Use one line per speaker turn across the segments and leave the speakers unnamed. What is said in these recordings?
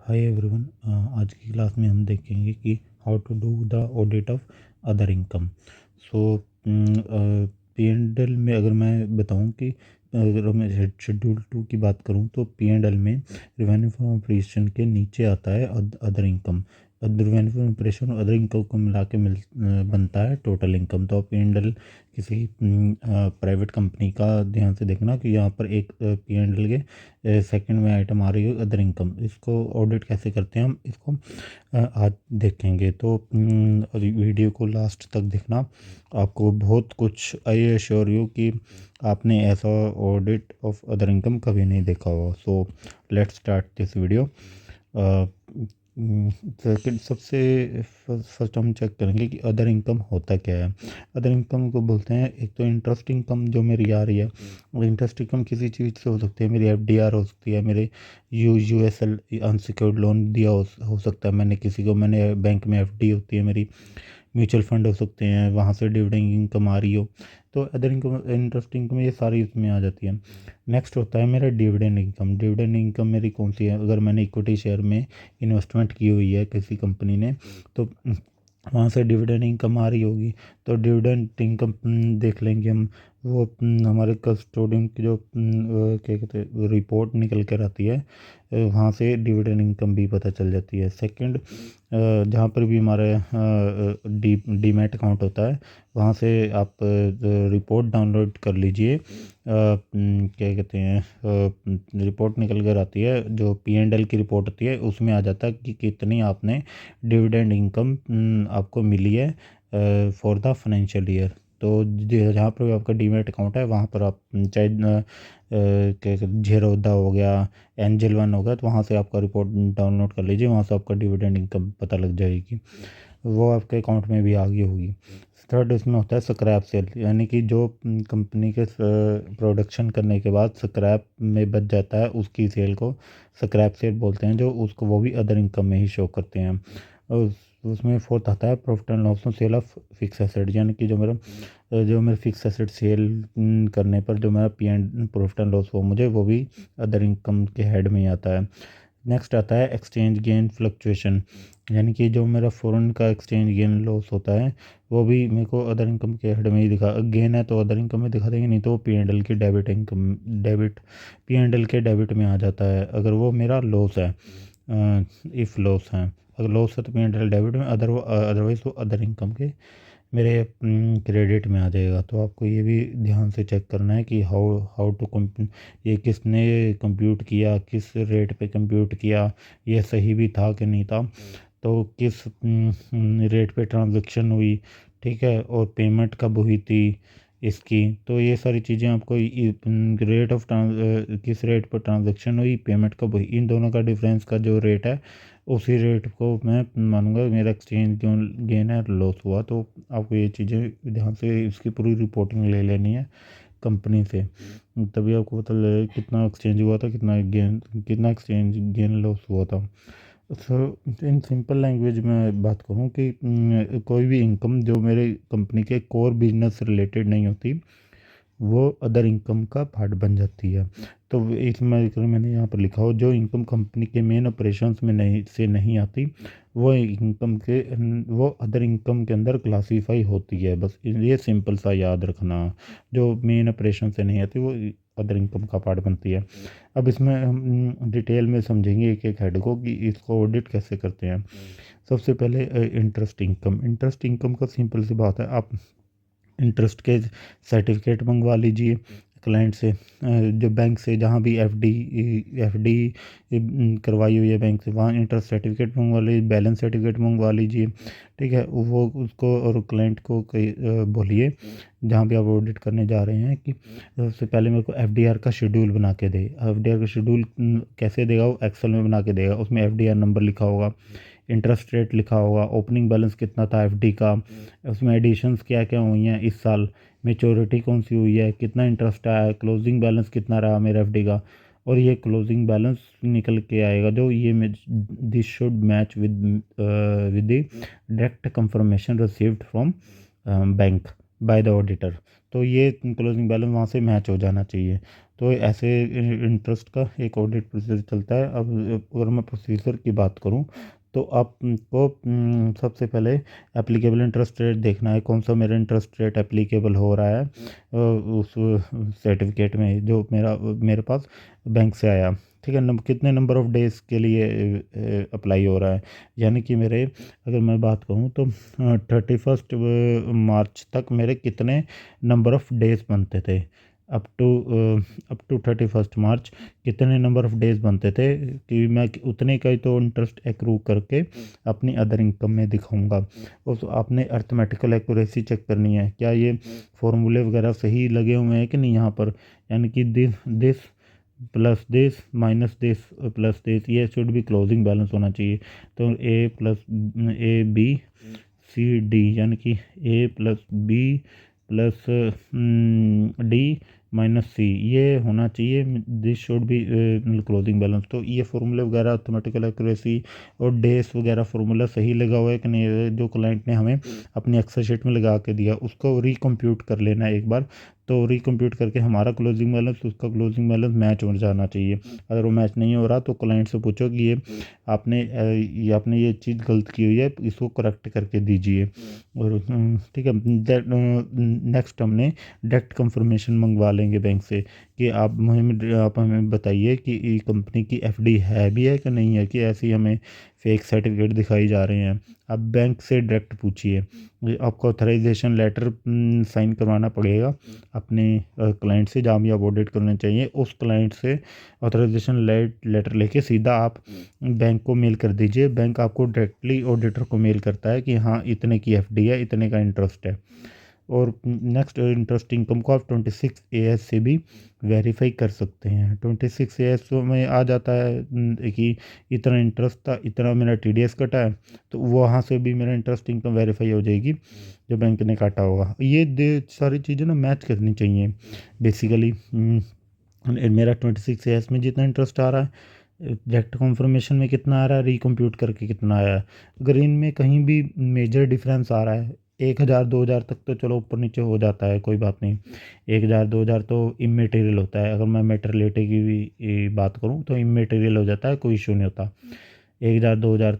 Hi everyone. आज की class में हम देखेंगे कि how to do the audit of other income. So P and L में अगर मैं बताऊं कि अगर मैं शेड्यूल 2 की बात करूं तो पी एंड एल में रेवेन्यू फ्रॉम ऑपरेशन के नीचे आता है other income. Revenue from operation और अदर इनकम को मिला के बनता है टोटल इनकम। तो पी एंड एल किसी प्राइवेट कंपनी का ध्यान से देखना कि यहाँ पर एक पी एंड एल के सेकंड में आइटम आ रही है अदर इनकम। इसको ऑडिट कैसे करते हैं हम इसको आज देखेंगे। तो वीडियो को लास्ट तक देखना, आपको बहुत कुछ, आई एश्योर यू कि आपने ऐसा ऑडिट ऑफ अदर इनकम कभी नहीं देखा होगा। So let's start this video. Second सबसे फर्स्ट हम चेक करेंगे कि अदर इनकम होता क्या है। अदर इनकम को बोलते हैं, एक तो इंटरेस्ट इनकम जो मेरी आ रही है, और इंटरेस्ट इनकम किसी चीज़ से हो सकती है, मेरी एफडीआर हो सकती है, मेरे यूएसएल अनसिक्योर्ड लोन दिया हो सकता है मैंने किसी को, मैंने बैंक में एफडी होती है मेरी, म्यूचुअल फंड हो सकते हैं, वहाँ से डिविडेंड इनकम आ रही हो। तो अदर इनकम, इंटरेस्ट इनकम, ये सारी इसमें आ जाती है। नेक्स्ट होता है मेरा डिविडेंड इनकम। डिविडेंड इनकम मेरी कौन सी है? अगर मैंने इक्विटी शेयर में इन्वेस्टमेंट की हुई है किसी कंपनी ने, तो वहाँ से डिविडेंड इनकम आ रही होगी। तो डिविडेंड इनकम देख लेंगे हम। वो हमारे कस्टोडियन की जो क्या कहते हैं रिपोर्ट निकल कर आती है, वहाँ से डिविडेंड इनकम भी पता चल जाती है। सेकंड, जहाँ पर भी हमारे डीमैट अकाउंट होता है, वहाँ से आप रिपोर्ट डाउनलोड कर लीजिए। क्या कहते हैं रिपोर्ट निकल कर आती है, जो पी एंड एल की रिपोर्ट होती है, उसमें आ जाता है कि कितनी आपने डिविडेंड इनकम आपको मिली है फॉर द फाइनेंशियल ईयर। तो जहाँ पर भी आपका डीमैट अकाउंट है, वहाँ पर आप चाहे क्या झेरोदा हो गया, एंजल वन हो गया, तो वहाँ से आपका रिपोर्ट डाउनलोड कर लीजिए, वहाँ से आपका डिविडेंड इनकम पता लग जाएगी, वो आपके अकाउंट में भी आ गई होगी। थर्ड इसमें होता है स्क्रैप सेल, यानी कि जो कंपनी के प्रोडक्शन करने के बाद स्क्रैप में बच जाता है, उसकी सेल को स्क्रैप सेल बोलते हैं, जो उसको वो भी अदर इनकम में ही शो करते हैं। और उसमें फोर्थ आता है profit and loss sale of fix asset, यानी कि जो मेरा फिक्स एसेट सेल करने पर जो मेरा P and profit and loss, वो मुझे वो भी अदर इनकम के हेड में ही आता है। नेक्स्ट आता है एक्सचेंज गेन फ्लक्चुएशन, यानी कि जो मेरा फ़ॉरेन का एक्सचेंज गेन लॉस होता है, वो भी मेरे को अदर इनकम के हेड में ही दिखा, गेन है तो अदर इनकम में दिखा देंगे, नहीं तो वो पी एंड एल की debit income, debit P and L के डेबिट में आ जाता है अगर वो मेरा लॉस है। इफ़ लॉस है, अगर लॉस है तो पी एंड एल डेबिट में, अदरवाइज वो अदर इनकम के मेरे क्रेडिट में आ जाएगा। तो आपको ये भी ध्यान से चेक करना है कि हाउ हाउ टू ये किसने कंप्यूट किया, किस रेट पे कंप्यूट किया, ये सही भी था कि नहीं था, तो किस रेट पे ट्रांजैक्शन हुई, ठीक है, और पेमेंट कब हुई थी इसकी। तो ये सारी चीज़ें आपको रेट ऑफ किस रेट पर ट्रांजैक्शन हुई, पेमेंट कब हुई, इन दोनों का डिफरेंस का जो रेट है, उसी रेट को मैं मानूंगा मेरा एक्सचेंज जो गेन है लॉस हुआ। तो आपको ये चीज़ें ध्यान से इसकी पूरी रिपोर्टिंग ले लेनी है कंपनी से, तभी आपको पता लगेगा कितना एक्सचेंज हुआ था, कितना एक्सचेंज गेन लॉस हुआ था। सर इन सिंपल लैंग्वेज में बात करूं कि कोई भी इनकम जो मेरे कंपनी के कोर बिजनेस से रिलेटेड नहीं होती, वो अदर इनकम का पार्ट बन जाती है। तो इसमें मैंने यहाँ पर लिखा हो, जो इनकम कंपनी के मेन ऑपरेशंस में नहीं आती, वो इनकम के वो अदर इनकम के अंदर क्लासीफाई होती है। बस ये सिंपल सा याद रखना, जो मेन ऑपरेशन से नहीं आती वो अदर इनकम का पार्ट बनती है। अब इसमें हम डिटेल में समझेंगे एक एक हेड को कि इसको ऑडिट कैसे करते हैं। सबसे पहले इंटरेस्ट इनकम का सिंपल सी बात है, आप इंटरेस्ट के सर्टिफिकेट मंगवा लीजिए क्लाइंट से, जो बैंक से, जहाँ भी एफडी करवाई हुई है बैंक से, वहाँ इंटरेस्ट सर्टिफिकेट मंगवा लीजिए, बैलेंस सर्टिफिकेट मंगवा लीजिए, ठीक है। वो उसको और क्लाइंट को बोलिए जहाँ भी आप ऑडिट करने जा रहे हैं कि सबसे पहले मेरे को एफडीआर का शेड्यूल बना के दे। एफडीआर का शेड्यूल कैसे देगा? वो एक्सेल में बना के देगा, उसमें एफडीआर नंबर लिखा होगा, इंटरेस्ट रेट लिखा होगा, ओपनिंग बैलेंस कितना था एफडी का, उसमें एडिशंस क्या क्या हुई हैं इस साल, मेच्योरिटी कौन सी हुई है, कितना इंटरेस्ट आया है, क्लोजिंग बैलेंस कितना रहा मेरा एफडी का, और ये क्लोजिंग बैलेंस निकल के आएगा जो ये this should match with the direct confirmation received from bank by the auditor. तो ये क्लोजिंग बैलेंस वहाँ से मैच हो जाना चाहिए। तो ऐसे इंटरेस्ट का एक ऑडिट प्रोसीजर चलता है। अब अगर मैं प्रोसीजर की बात करूँ तो आपको सबसे पहले एप्लीकेबल इंटरेस्ट रेट देखना है, कौन सा मेरा इंटरेस्ट रेट एप्लीकेबल हो रहा है उस सर्टिफिकेट में जो मेरे पास बैंक से आया। ठीक है, कितने नंबर ऑफ़ डेज़ के लिए अप्लाई हो रहा है। यानी कि मेरे, अगर मैं बात कहूँ तो 31 मार्च तक मेरे कितने नंबर ऑफ़ डेज़ बनते थे। अप टू 31 मार्च कितने नंबर ऑफ़ डेज़ बनते थे कि मैं उतने का ही तो इंटरेस्ट एक्रू करके अपनी अदर इनकम में दिखाऊंगा। उस आपने अर्थमेटिकल एक्यूरेसी चेक करनी है, क्या ये फॉर्मूले वगैरह सही लगे हुए हैं कि नहीं यहाँ पर। यानी कि this plus this minus this plus this, ये शुड भी क्लोजिंग बैलेंस होना चाहिए। तो A+B C D, यानी कि A+B प्लस D-C, ये होना चाहिए। दिस शुड भी क्लोजिंग बैलेंस। तो ये फॉर्मूले वगैरह अर्थमेटिकल एक्यूरेसी और डेस वगैरह फार्मूला सही लगा हुआ है कि नहीं, जो क्लाइंट ने हमें अपनी एक्सेल शीट में लगा के दिया उसको रिकम्प्यूट कर लेना है एक बार। तो रिकम्प्यूट करके हमारा क्लोजिंग बैलेंस उसका क्लोजिंग बैलेंस मैच हो जाना चाहिए। अगर वो मैच नहीं हो रहा तो क्लाइंट से पूछो कि आपने ये चीज़ गलत की हुई है, इसको करेक्ट करके दीजिए। और ठीक है, नेक्स्ट हमने डायरेक्ट कंफर्मेशन मंगवा लेंगे बैंक से कि आप हमें बताइए कि ये कंपनी की एफडी है भी है कि नहीं है, कि ऐसे ही हमें फेक सर्टिफिकेट दिखाई जा रहे हैं। आप बैंक से डायरेक्ट पूछिए। आपको ऑथराइजेशन लेटर साइन करवाना पड़ेगा अपने क्लाइंट से, जहाँ भी आप ऑडिट करने चाहिए उस क्लाइंट से ऑथराइजेशन लेटर लेके सीधा आप बैंक को मेल कर दीजिए। बैंक आपको डायरेक्टली ऑडिटर को मेल करता है कि हाँ इतने की एफडी है, इतने का इंटरेस्ट है। और नेक्स्ट इंटरेस्ट इनकम को आप 26AS से भी वेरीफाई कर सकते हैं। 26AS में आ जाता है कि इतना इंटरेस्ट था, इतना मेरा TDS कटा है, तो वहाँ से भी मेरा इंटरेस्ट इनकम वेरीफाई हो जाएगी जो बैंक ने काटा होगा। ये सारी चीज़ें ना मैच करनी चाहिए बेसिकली। मेरा 26AS में जितना इंटरेस्ट आ रहा है, डायरेक्ट कन्फर्मेशन में कितना आ रहा है, रिकम्प्यूट करके कितना आया है। अगर इनमें कहीं भी मेजर डिफरेंस आ रहा है, 1000-2000 तक तो चलो ऊपर नीचे हो जाता है, कोई बात नहीं। 1000-2000 तो इमेटेरियल होता है। अगर मैं मेटरलिटी की भी बात करूँ तो इमेटेरियल हो जाता है, कोई इशू नहीं होता। 1000, 2000,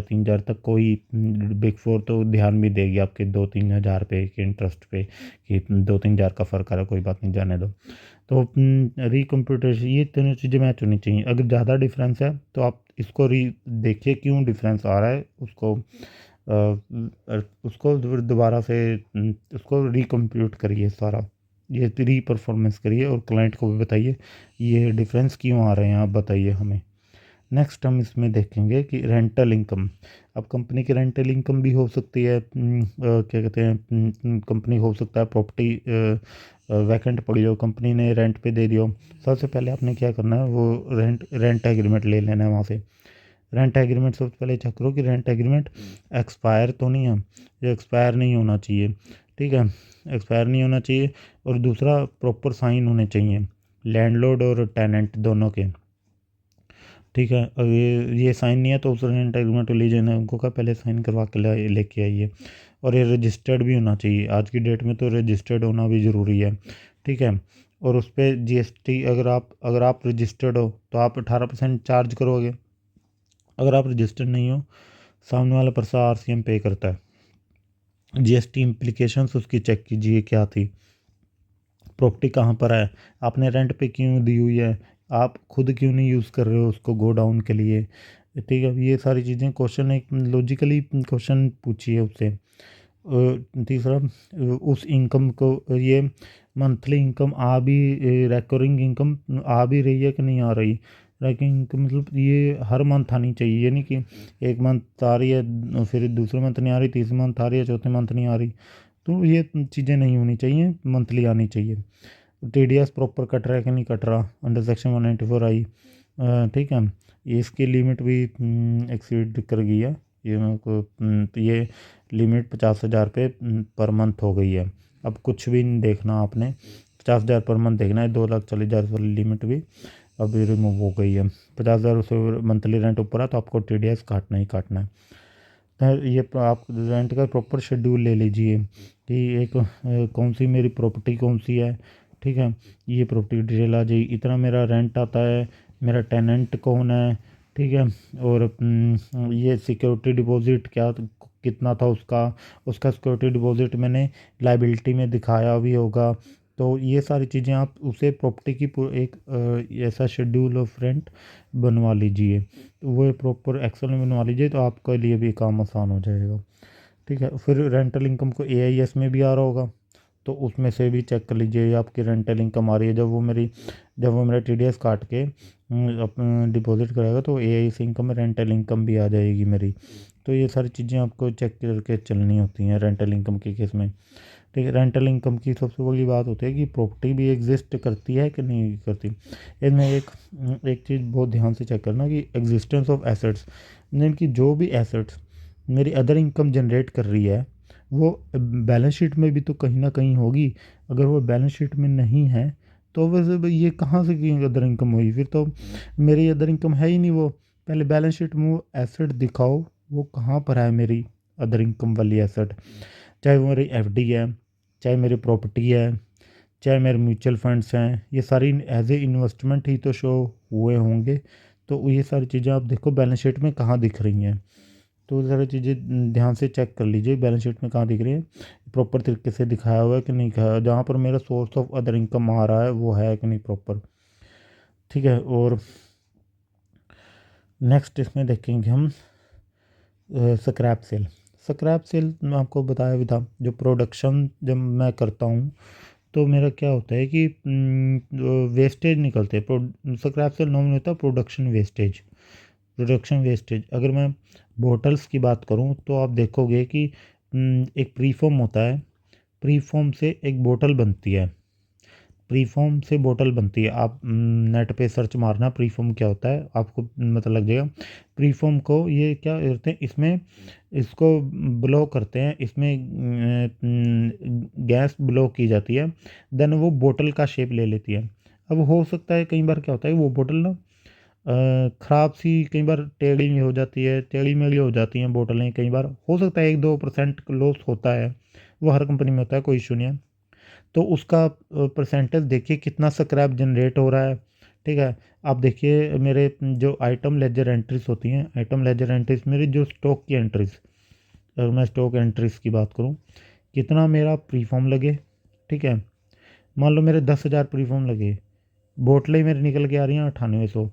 3,000 तक कोई बिग फोर तो ध्यान भी देगी आपके 2-3 हज़ार पे के इंटरेस्ट पे, कि 2-3 हज़ार का फ़र्क आ रहा है, कोई बात नहीं, जाने दो। तो रिकम्प्यूटेशन, ये तीनों चीज़ें मैच होनी चाहिए। अगर ज़्यादा डिफरेंस है तो आप इसको देखिए क्यों डिफरेंस आ रहा है, उसको दोबारा से उसको रिकम्प्यूट करिए सारा, ये री परफॉर्मेंस करिए और क्लाइंट को भी बताइए ये डिफरेंस क्यों आ रहे हैं, आप बताइए हमें। नेक्स्ट हम इसमें देखेंगे कि रेंटल इनकम। अब कंपनी की रेंटल इनकम भी हो सकती है, क्या कहते हैं, कंपनी हो सकता है प्रॉपर्टी वैकेंट पड़ी हो, कंपनी ने रेंट पे दे दियो। सबसे पहले आपने क्या करना है, वो रेंट एग्रीमेंट ले लेना है वहाँ से। रेंट एग्रीमेंट सबसे पहले चेक करो कि रेंट एग्रीमेंट एक्सपायर तो नहीं है, ये एक्सपायर नहीं होना चाहिए। ठीक है, एक्सपायर नहीं होना चाहिए। और दूसरा, प्रॉपर साइन होने चाहिए लैंडलॉर्ड और टेनेंट दोनों के। ठीक है, अगर ये साइन नहीं है तो उस रेंट एग्रीमेंट लीजिए ना, उनको कहा पहले साइन करवा के लेके आइए। और ये रजिस्टर्ड भी होना चाहिए, आज की डेट में तो रजिस्टर्ड होना भी ज़रूरी है। ठीक है, और उस पर GST, अगर आप रजिस्टर्ड हो तो आप 18% चार्ज करोगे। अगर आप रजिस्टर्ड नहीं हो, सामने वाला पर्सन RCM पे करता है। GST इम्प्लीकेशंस उसकी चेक कीजिए क्या थी, प्रॉपर्टी कहाँ पर है, आपने रेंट पे क्यों दी हुई है, आप खुद क्यों नहीं यूज़ कर रहे हो उसको गोडाउन के लिए। ठीक है, ये सारी चीज़ें क्वेश्चन, एक लॉजिकली क्वेश्चन पूछिए उससे। तीसरा, उस इनकम को, ये मंथली इनकम आ भी, रिकरिंग इनकम आ भी रही है कि नहीं आ रही। रिकरिंग इनकम मतलब ये हर मंथ आनी चाहिए, ये नहीं कि एक मंथ आ रही है फिर दूसरे मंथ नहीं आ रही, तीसरे मंथ आ रही है, चौथे मंथ नहीं आ रही। तो ये चीज़ें नहीं होनी चाहिए, मंथली आनी चाहिए। TDS प्रॉपर कट रहा है कि नहीं कट रहा अंडर सेक्शन 194I। ठीक है, ये इसकी लिमिट भी एक्सीड कर गई है। ये मेरे को तो ये लिमिट 50,000 पे पर मंथ हो गई है। अब कुछ भी नहीं देखना आपने, 50,000 पर मंथ देखना है। 2,40,000 वाली लिमिट भी अभी रिमूव हो गई है। 50,000 से मंथली रेंट ऊपर है तो आपको TDS काटना ही काटना है। ये आप रेंट का प्रॉपर शेड्यूल ले लीजिए कि एक कौन सी मेरी प्रॉपर्टी कौन सी है, ठीक है, ये प्रॉपर्टी डिटेल आ जाएगी, इतना मेरा रेंट आता है, मेरा टेनेंट कौन है, ठीक है, और ये सिक्योरिटी डिपॉजिट क्या कितना था उसका, उसका सिक्योरिटी डिपॉजिट मैंने लाइबिलिटी में दिखाया भी होगा। तो ये सारी चीज़ें आप उसे प्रॉपर्टी की एक ऐसा शेड्यूल ऑफ रेंट बनवा लीजिए, तो वो प्रॉपर एक्सेल में बनवा लीजिए, तो आपके लिए भी काम आसान हो जाएगा, ठीक है। फिर रेंटल इनकम को एआईएस में भी आ रहा होगा, तो उसमें से भी चेक कर लीजिए आपकी रेंटल इनकम आ रही है। जब वो मेरा टीडीएस काट के डिपॉजिट करेगा तो एआईएस इनकम में रेंटल इनकम भी आ जाएगी मेरी। तो ये सारी चीज़ें आपको चेक करके चलनी होती हैं रेंटल इनकम के केस में, ठीक है। रेंटल इनकम की सबसे बड़ी बात होती है कि प्रॉपर्टी भी एग्जिस्ट करती है कि नहीं करती। इसमें एक चीज़ बहुत ध्यान से चेक करना कि एग्जिस्टेंस ऑफ एसेट्स, जिनकी जो भी एसेट्स मेरी अदर इनकम जनरेट कर रही है वो बैलेंस शीट में भी तो कहीं ना कहीं होगी। अगर वो बैलेंस शीट में नहीं है तो वैसे भाई ये कहाँ से की अदर इनकम हुई, फिर तो मेरी अदर इनकम है ही नहीं। वो पहले बैलेंस शीट में वो एसेट दिखाओ, वो कहाँ पर है मेरी अदर इनकम वाली एसेट, चाहे वो मेरी एफडी है, चाहे मेरी प्रॉपर्टी है, चाहे मेरे म्यूचुअल फंड्स हैं, ये सारी एज ए इन्वेस्टमेंट ही तो शो हुए होंगे। तो ये सारी चीज़ें आप देखो बैलेंस शीट में कहाँ दिख रही हैं, तो ये सारी चीज़ें ध्यान से चेक कर लीजिए बैलेंस शीट में कहाँ दिख रही है, प्रॉपर तरीके से दिखाया हुआ है कि नहीं दिखाया, जहाँ पर मेरा सोर्स ऑफ अदर इनकम आ रहा है वो है कि नहीं प्रॉपर, ठीक है। और नेक्स्ट इसमें देखेंगे हम स्क्रैप सेल। स्क्रैप सेल मैं आपको बताया भी था, जो प्रोडक्शन जब मैं करता हूँ तो मेरा क्या होता है कि वेस्टेज निकलते हैं। स्क्रैप सेल नॉर्मल होता है प्रोडक्शन वेस्टेज। अगर मैं बोटल्स की बात करूं तो आप देखोगे कि एक प्रीफॉर्म होता है, प्रीफॉर्म से एक बोतल बनती है, प्रीफॉर्म से बोतल बनती है। आप नेट पे सर्च मारना प्रीफॉर्म क्या होता है, आपको मतलब लग जाएगा। प्रीफॉर्म को ये क्या करते हैं, इसमें इसको ब्लो करते हैं, इसमें गैस ब्लो की जाती है, देन वो बोतल का शेप ले लेती है। अब हो सकता है कई बार क्या होता है वो बोतल ना ख़राब सी कई बार टेढ़ी में हो जाती है, टेढ़ी मेढ़ी हो जाती हैं बोतलें, कई बार हो सकता है 1-2% लॉस होता है, वो हर कंपनी में होता है, कोई इशू नहीं है। तो उसका परसेंटेज देखिए कितना स्क्रैप जनरेट हो रहा है, ठीक है। आप देखिए मेरे जो आइटम लेजर एंट्रीज होती हैं, आइटम लेजर एंट्रीज मेरी जो स्टॉक की एंट्रीज, अगर मैं स्टॉक एंट्रीज की बात करूँ कितना मेरा प्रीफॉर्म लगे, ठीक है, मान लो मेरे 10,000 प्रीफॉर्म लगे, बोतलें मेरी निकल के आ रही हैं 9800,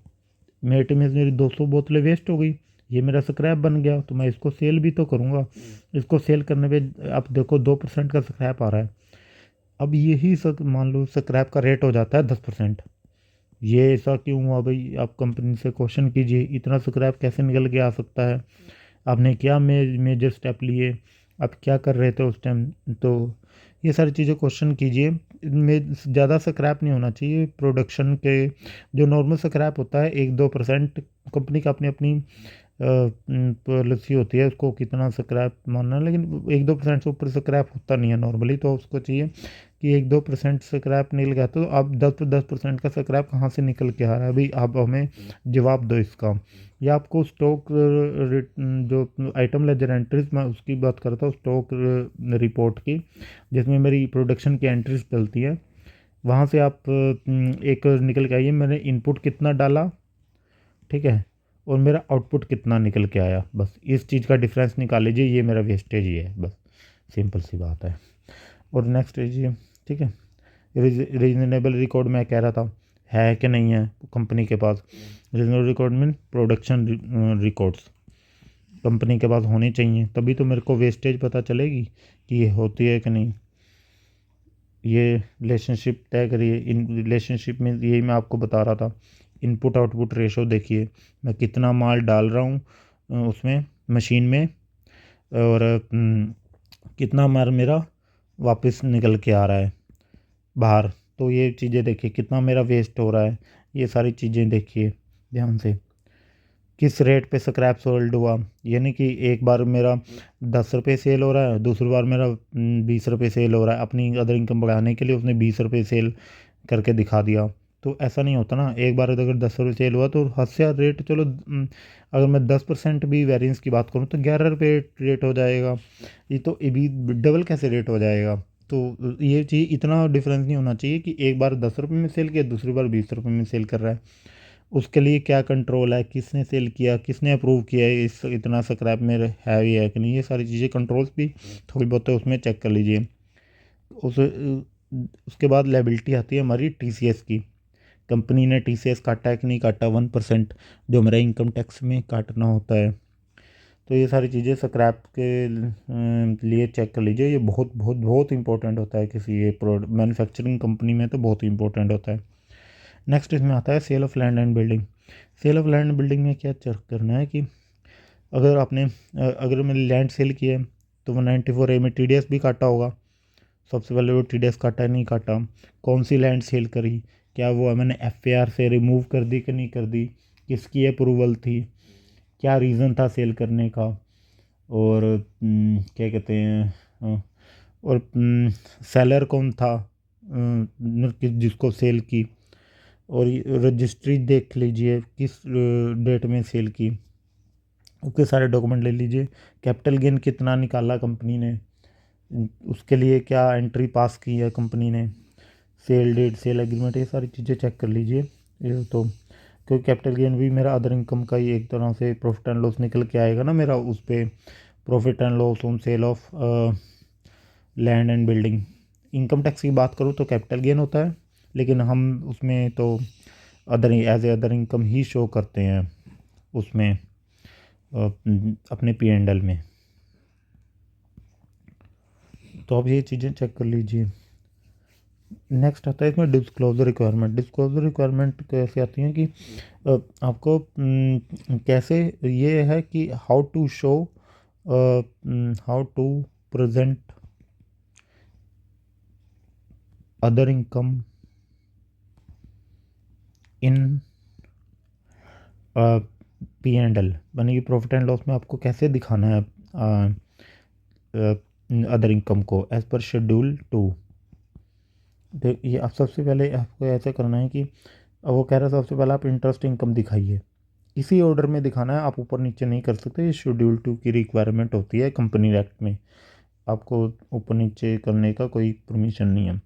मेरे में मेरी 200 बोतलें वेस्ट हो गई, ये मेरा स्क्रैप बन गया, तो मैं इसको सेल भी तो करूँगा। इसको सेल करने पे आप देखो 2% का स्क्रैप आ रहा है। अब यही मान लो स्क्रैप का रेट हो जाता है 10%, ये ऐसा क्यों हुआ भाई, आप कंपनी से क्वेश्चन कीजिए इतना स्क्रैप कैसे निकल के आ सकता है, आपने क्या मेजर स्टेप लिए, आप क्या कर रहे थे उस टाइम। तो ये सारी चीज़ें क्वेश्चन कीजिए। इनमें ज़्यादा स्क्रैप नहीं होना चाहिए प्रोडक्शन के, जो नॉर्मल स्क्रैप होता है 1-2%, कंपनी का अपनी अपनी पॉलिसी होती है उसको कितना स्क्रैप मानना, लेकिन 1-2% से ऊपर स्क्रैप होता नहीं है नॉर्मली, तो उसको चाहिए कि 1-2% स्क्रैप निकल गया तो अब 10% का स्क्रैप कहाँ से निकल के आ रहा है भाई, आप हमें जवाब दो इसका। या आपको स्टॉक जो आइटम लेजर एंट्रीज, मैं उसकी बात करता हूँ स्टॉक रिपोर्ट की, जिसमें मेरी प्रोडक्शन की एंट्रीज चलती है, वहाँ से आप एक निकल के आइए मैंने इनपुट कितना डाला, ठीक है, और मेरा आउटपुट कितना निकल के आया, बस इस चीज़ का डिफरेंस निकाल लीजिए, ये मेरा वेस्टेज ही है, बस सिंपल सी बात है। और नेक्स्ट है जी, ठीक है, रीजनेबल रिकॉर्ड मैं कह रहा था है कि नहीं है कंपनी के पास। Reasonable record mean production records company के पास होने चाहिए, तभी तो मेरे को वेस्टेज पता चलेगी कि ये होती है कि नहीं। ये रिलेशनशिप तय करिए, इन रिलेशनशिप में यही मैं आपको बता रहा था, इनपुट आउटपुट रेशो देखिए, मैं कितना माल डाल रहा हूँ उसमें मशीन में, और कितना माल मेरा वापस निकल के आ रहा है बाहर। तो ये चीज़ें देखिए कितना मेरा वेस्ट हो रहा है, ये सारी चीज़ें देखिए ध्यान से। किस रेट पे स्क्रैप सोल्ड हुआ, यानी कि एक बार मेरा 10 रुपये सेल हो रहा है, दूसरी बार मेरा 20 रुपये सेल हो रहा है, अपनी अदर इनकम बढ़ाने के लिए उसने 20 रुपये सेल करके दिखा दिया, तो ऐसा नहीं होता ना, एक बार अगर 10 रुपये सेल हुआ तो हद से रेट चलो अगर मैं 10% भी वेरिएंस की बात करूँ तो 11 रुपये रेट हो जाएगा। ये तो ये भी डबल कैसे रेट हो जाएगा। तो ये चीज़ इतना डिफरेंस नहीं होना चाहिए कि एक बार 10 रुपये में सेल किया, दूसरी बार 20 रुपये में सेल कर रहा है। उसके लिए क्या कंट्रोल है, किसने सेल किया, किसने अप्रूव किया है, इस इतना स्क्रैप में है भी है कि नहीं, ये सारी चीज़ें कंट्रोल्स भी थोड़ी बहुत है उसमें चेक कर लीजिए। उस उसके बाद लायबिलिटी आती है हमारी टीसीएस की। कंपनी ने टीसीएस काटा है कि नहीं काटा, 1% जो मेरा इनकम टैक्स में काटना होता है। तो ये सारी चीज़ें स्क्रैप के लिए चेक कर लीजिए। ये बहुत बहुत बहुत इंपॉर्टेंट होता है किसी ये प्रोडक्ट मैन्युफैक्चरिंग कंपनी में, तो बहुत ही इंपॉर्टेंट होता है। नेक्स्ट इसमें आता है sale of land and building. Sale of land and building में क्या चेक करना है कि अगर मैंने लैंड सेल किया है तो 194A में टीडीएस भी काटा होगा। सबसे पहले वो टीडीएस काटा नहीं काटा, कौन सी लैंड सेल करी, क्या वो मैंने एफएआर से रिमूव कर दी कि नहीं कर दी, किसकी अप्रूवल थी, क्या रीज़न था सेल करने का, और क्या कहते हैं और सेलर कौन था जिसको सेल की, और रजिस्ट्री देख लीजिए किस डेट में सेल की, उसके सारे डॉक्यूमेंट ले लीजिए। कैपिटल गेन कितना निकाला कंपनी ने, उसके लिए क्या एंट्री पास की है कंपनी ने, सेल डेट, सेल एग्रीमेंट, ये सारी चीज़ें चेक कर लीजिए। ये तो क्योंकि कैपिटल गेन भी मेरा अदर इनकम का ही एक तरह से प्रॉफिट एंड लॉस निकल के आएगा ना मेरा, उस पर profit and loss on sale of land and building. Income tax की बात करूँ तो कैपिटल गेन होता है, लेकिन हम उसमें तो other as a other income ही शो करते हैं उसमें अपने P&L में। तो आप ये चीज़ें चेक कर लीजिए। नेक्स्ट आता है इसमें डिस्क्लोजर रिक्वायरमेंट। डिस्क्लोजर रिक्वायरमेंट कैसे आती हैं कि आपको कैसे ये है कि how to show, how to present other income in P&L, यानी कि प्रॉफिट एंड लॉस में आपको कैसे दिखाना है अदर इनकम को एज पर शेड्यूल 2। ये आप सबसे पहले आपको ऐसा करना है कि वो कह रहा है सबसे पहले आप इंटरेस्ट इनकम दिखाइए, इसी ऑर्डर में दिखाना है, आप ऊपर नीचे नहीं कर सकते। ये शेड्यूल 2 की रिक्वायरमेंट होती है कंपनी एक्ट में, आपको ऊपर नीचे करने का कोई परमिशन नहीं है।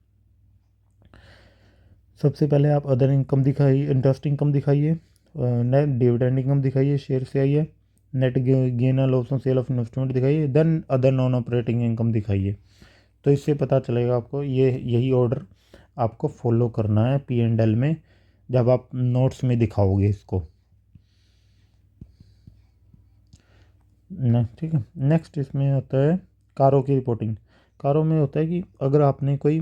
सबसे पहले आप अदर इनकम दिखाइए, इंटरेस्ट इनकम दिखाइए, नेट डिविडेंड इनकम दिखाइए, शेयर से आई है, नेट गेन और loss on sale of investment दिखाइए, then other non operating income दिखाइए। तो इससे पता चलेगा आपको, ये यही ऑर्डर आपको फॉलो करना है P&L में जब आप नोट्स में दिखाओगे इसको। ठीक है। नेक्स्ट इसमें आता है कारों की रिपोर्टिंग। कारों में होता है कि अगर आपने कोई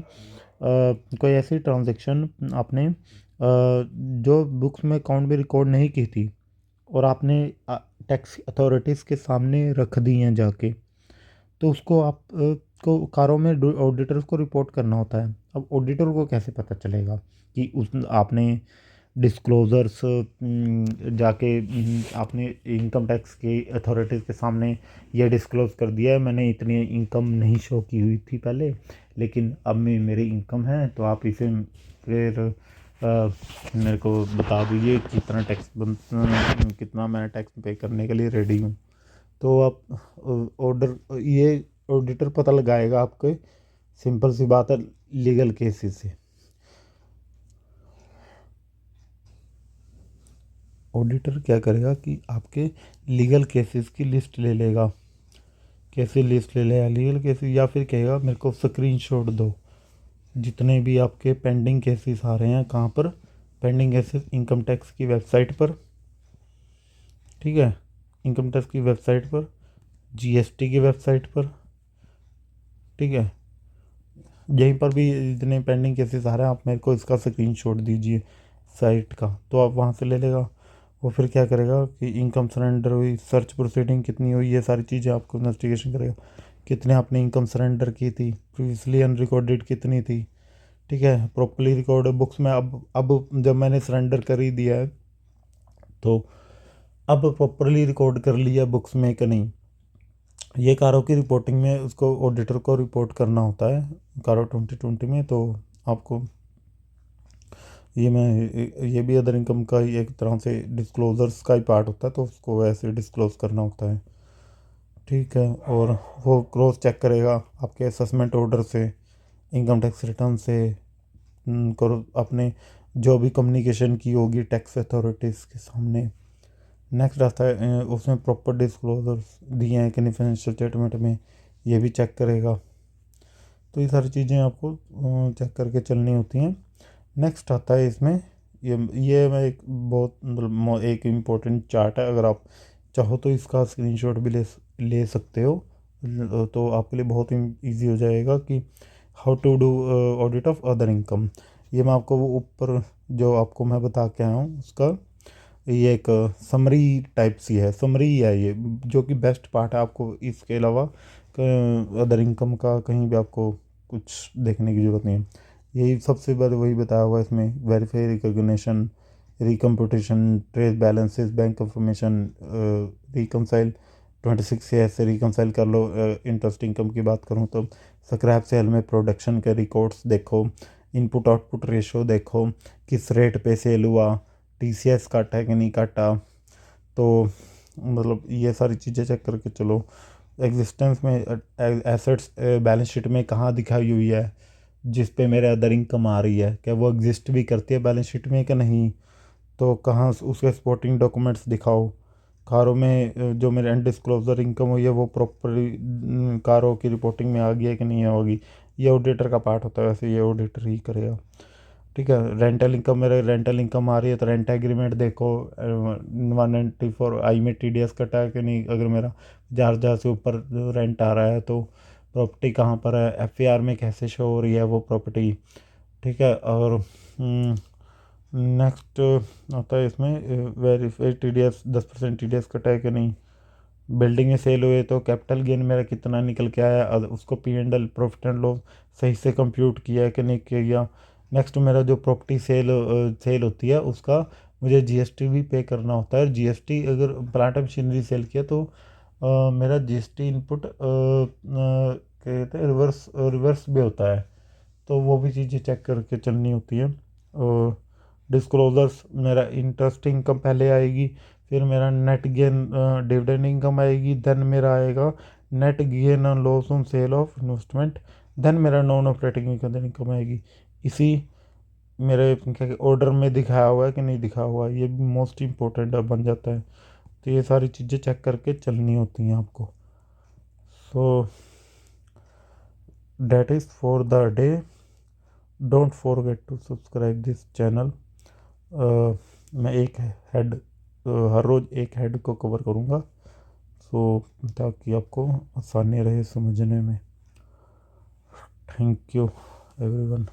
ऐसी ट्रांजैक्शन आपने जो बुक्स में अकाउंट में रिकॉर्ड नहीं की थी और आपने टैक्स अथॉरिटीज़ के सामने रख दी हैं जाके, तो उसको आप को कारों में ऑडिटर्स को रिपोर्ट करना होता है। अब ऑडिटर को कैसे पता चलेगा कि उस आपने डिस्क्लोजर्स जाके आपने इनकम टैक्स के अथॉरिटीज़ के सामने ये डिस्क्लोज़ कर दिया है मैंने इतनी इनकम नहीं शो की हुई थी पहले, लेकिन अब में मेरी इनकम है, तो आप इसे फिर मेरे को बता दीजिए कितना टैक्स कितना मैं टैक्स पे करने के लिए रेडी हूँ। तो आप ये ऑडिटर पता लगाएगा आपके, सिंपल सी बात है, लीगल केसेस से। ऑडिटर क्या करेगा कि आपके लीगल केसेस की लिस्ट ले लेगा। कैसे लिस्ट ले लेगा लीगल केसेस, या फिर कहेगा मेरे को स्क्रीनशॉट दो जितने भी आपके पेंडिंग केसेस आ रहे हैं। कहाँ पर पेंडिंग केसेस? इनकम टैक्स की वेबसाइट पर, ठीक है, इनकम टैक्स की वेबसाइट पर, जीएसटी की वेबसाइट पर, ठीक है, यहीं पर भी इतने पेंडिंग केसेस आ रहे हैं, आप मेरे को इसका स्क्रीनशॉट दीजिए साइट का, तो आप वहाँ से ले लेगा। वो फिर क्या करेगा कि इनकम सरेंडर हुई, सर्च प्रोसीडिंग कितनी हुई, ये सारी चीज़ें आपको इन्वेस्टिगेशन करेगा। कितने आपने इनकम सरेंडर की थी, प्रीवियसली अनरिकॉर्डेड कितनी थी, ठीक है, प्रॉपर्ली रिकॉर्ड बुक्स में। अब जब मैंने सरेंडर कर ही दिया है तो अब प्रॉपर्ली रिकॉर्ड कर लिया बुक्स में कि नहीं, ये कारों की रिपोर्टिंग में उसको ऑडिटर को रिपोर्ट करना होता है कारो 2020 में। तो आपको ये भी अदर इनकम का ही एक तरह से डिस्क्लोजर्स का ही पार्ट होता है, तो उसको वैसे डिस्क्लोज करना होता है। ठीक है, और वो क्रॉस चेक करेगा आपके असेसमेंट ऑर्डर से, इनकम टैक्स रिटर्न से, करो आपने जो भी कम्युनिकेशन की होगी टैक्स अथॉरिटीज़ के सामने। नेक्स्ट आता है उसमें प्रॉपर डिस्क्लोजर्स दिए हैं कि नहीं फाइनेंशियल स्टेटमेंट में, ये भी चेक करेगा। तो ये सारी चीज़ें आपको चेक करके चलनी होती हैं। नेक्स्ट आता है इसमें, ये मैं एक बहुत मतलब एक इम्पोर्टेंट चार्ट है, अगर आप चाहो तो इसका स्क्रीनशॉट भी ले ले सकते हो, तो आपके लिए बहुत इजी हो जाएगा कि how to do audit of other income. ये मैं आपको वो ऊपर जो आपको मैं बता के आया हूँ उसका, ये एक समरी टाइप सी है, समरी है ये, जो कि बेस्ट पार्ट है। आपको इसके अलावा अदर इनकम का कहीं भी आपको कुछ देखने की ज़रूरत नहीं है। यही सबसे बड़ा वही बताया हुआ है इसमें, verify, recognition, recomputation, trace balances, bank information, reconcile 26 से ऐसे रिकमसाइल कर लो। इंटरेस्ट इनकम की बात करूँ तो स्क्रैप सेल में प्रोडक्शन के रिकॉर्ड्स देखो, इनपुट आउटपुट रेशो देखो, किस रेट पे सेल हुआ, टीसीएस काटा है कि नहीं काटा। तो मतलब ये सारी चीज़ें चेक करके चलो। एग्जिस्टेंस में एसेट्स बैलेंस शीट में कहाँ दिखाई हुई है, जिस पे मेरे अदर इनकम आ रही है, क्या वो एग्जिस्ट भी करती है बैलेंस शीट में कि नहीं, तो कहाँ उसके सपोर्टिंग डॉक्यूमेंट्स दिखाओ। कारों में जो मेरे अनडिस्क्लोजर इनकम हुई है वो प्रॉपरली कारों की रिपोर्टिंग में आ गई है कि नहीं होगी, ये ऑडिटर का पार्ट होता है, वैसे ये ऑडिटर ही करेगा। ठीक है, रेंटल इनकम, मेरे रेंटल इनकम आ रही है तो रेंट एग्रीमेंट देखो, 194 आई में टीडीएस कटा है कि नहीं, अगर मेरा 1000 से ऊपर रेंट आ रहा है तो प्रॉपर्टी कहाँ पर है, एफआर में कैसे शो हो रही है वो प्रॉपर्टी। ठीक है, और नेक्स्ट आता है इसमें वेरीफाई टीडीएस, 10% टीडीएस कटा है कि नहीं, बिल्डिंग में सेल हुए तो कैपिटल गेन मेरा कितना निकल के आया, उसको P and L profit and loss सही से कंप्यूट किया है कि नहीं किया। नेक्स्ट मेरा जो प्रॉपर्टी सेल होती है उसका मुझे जीएसटी भी पे करना होता है। जीएसटी अगर प्लांट मशीनरी सेल किया तो मेरा जीएसटी इनपुट कहते हैं रिवर्स रिवर्स भी होता है, तो वो भी चीज़ें चेक करके चलनी होती है। डिस्क्लोजर्स, मेरा इंटरेस्ट इनकम पहले आएगी, फिर मेरा नेट गेन डिविडेंड इनकम आएगी, देन मेरा आएगा net gain on loss on sale of investment, then मेरा नॉन ऑपरेटिंग इनकम आएगी। इसी मेरे क्या ऑर्डर में दिखाया हुआ है कि नहीं दिखाया हुआ है, ये भी मोस्ट इम्पोर्टेंट बन जाता है। तो ये सारी चीज़ें चेक करके चलनी होती हैं आपको। So that is for the day, don't forget to subscribe this channel. मैं एक हेड हर रोज़ एक हेड को कवर करूँगा, सो ताकि आपको आसानी रहे समझने में। Thank you everyone.